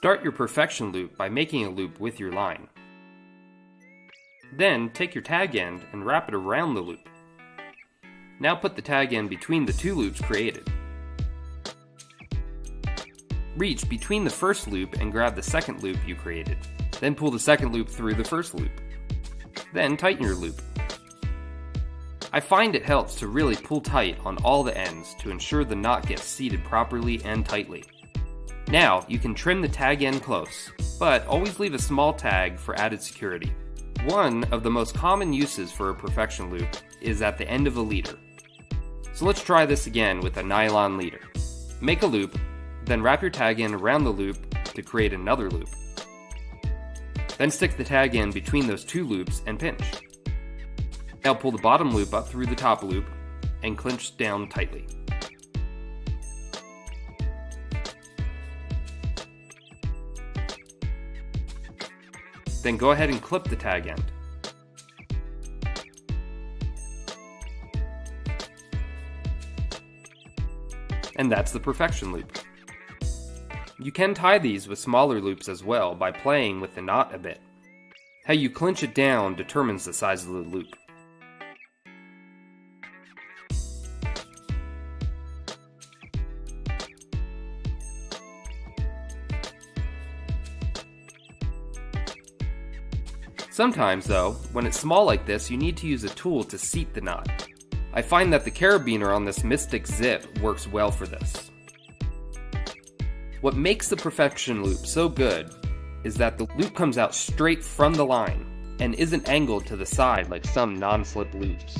Start your perfection loop by making a loop with your line. Then take your tag end and wrap it around the loop. Now put the tag end between the two loops created. Reach between the first loop and grab the second loop you created. Then pull the second loop through the first loop. Then tighten your loop. I find it helps to really pull tight on all the ends to ensure the knot gets seated properly and tightly. Now you can trim the tag end close, but always leave a small tag for added security. One of the most common uses for a perfection loop is at the end of a leader. So let's try this again with a nylon leader. Make a loop, then wrap your tag end around the loop to create another loop. Then stick the tag end between those two loops and pinch. Now pull the bottom loop up through the top loop and clinch down tightly. Then go ahead and clip the tag end. And that's the perfection loop. You can tie these with smaller loops as well by playing with the knot a bit. How you clinch it down determines the size of the loop. Sometimes though, when it's small like this, you need to use a tool to seat the knot. I find that the carabiner on this Mystic Zip works well for this. What makes the perfection loop so good is that the loop comes out straight from the line and isn't angled to the side like some non-slip loops.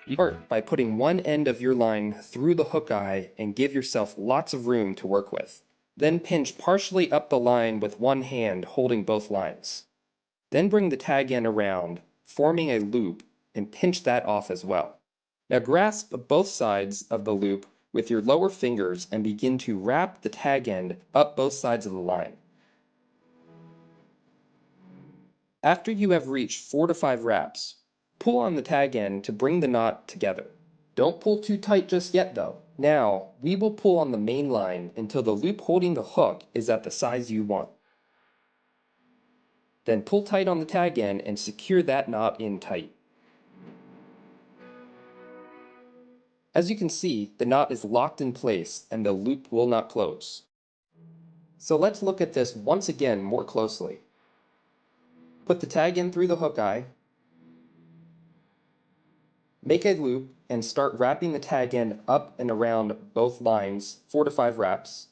You start by putting one end of your line through the hook eye and give yourself lots of room to work with. Then pinch partially up the line with one hand holding both lines. Then bring the tag end around, forming a loop, and pinch that off as well. Now grasp both sides of the loop with your lower fingers and begin to wrap the tag end up both sides of the line. After you have reached 4 to 5 wraps, pull on the tag end to bring the knot together. Don't pull too tight just yet though. Now, we will pull on the main line until the loop holding the hook is at the size you want. Then pull tight on the tag end and secure that knot in tight. As you can see, the knot is locked in place and the loop will not close. So let's look at this once again more closely. Put the tag end through the hook eye, make a loop and start wrapping the tag end up and around both lines 4 to 5 wraps.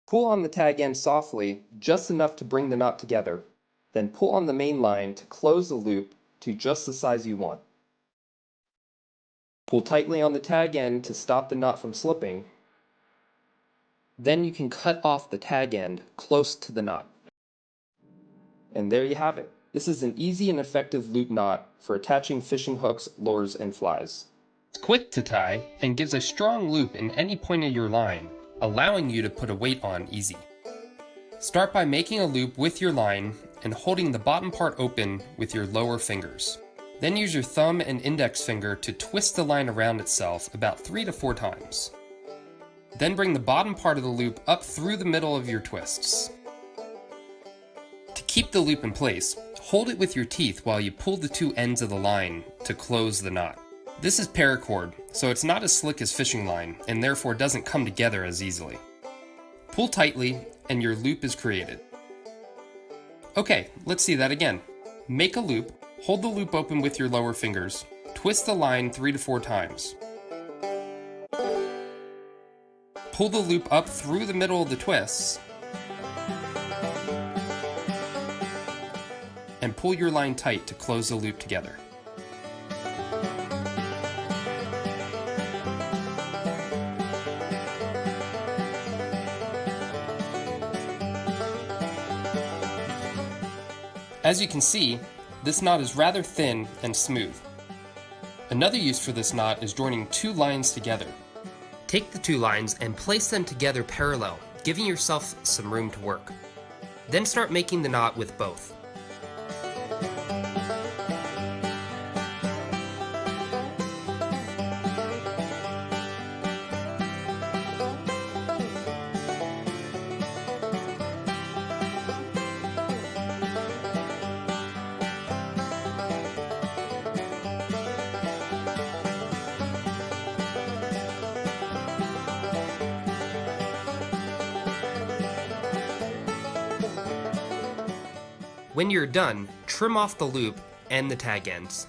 Pull on the tag end softly, just enough to bring the knot together. Then pull on the main line to close the loop to just the size you want. Pull tightly on the tag end to stop the knot from slipping. Then you can cut off the tag end close to the knot. And there you have it. This is an easy and effective loop knot for attaching fishing hooks, lures, and flies. It's quick to tie and gives a strong loop in any point of your line, allowing you to put a weight on easy. Start by making a loop with your line and holding the bottom part open with your lower fingers. Then use your thumb and index finger to twist the line around itself about 3 to 4 times. Then bring the bottom part of the loop up through the middle of your twists. To keep the loop in place, hold it with your teeth while you pull the 2 ends of the line to close the knot. This is paracord, so it's not as slick as fishing line and therefore doesn't come together as easily. Pull tightly and your loop is created. Okay, let's see that again. Make a loop, hold the loop open with your lower fingers, twist the line 3 to 4 times. Pull the loop up through the middle of the twists, and pull your line tight to close the loop together. As you can see, this knot is rather thin and smooth. Another use for this knot is joining 2 lines together. Take the 2 lines and place them together parallel, giving yourself some room to work. Then start making the knot with both. When you're done, trim off the loop and the tag ends.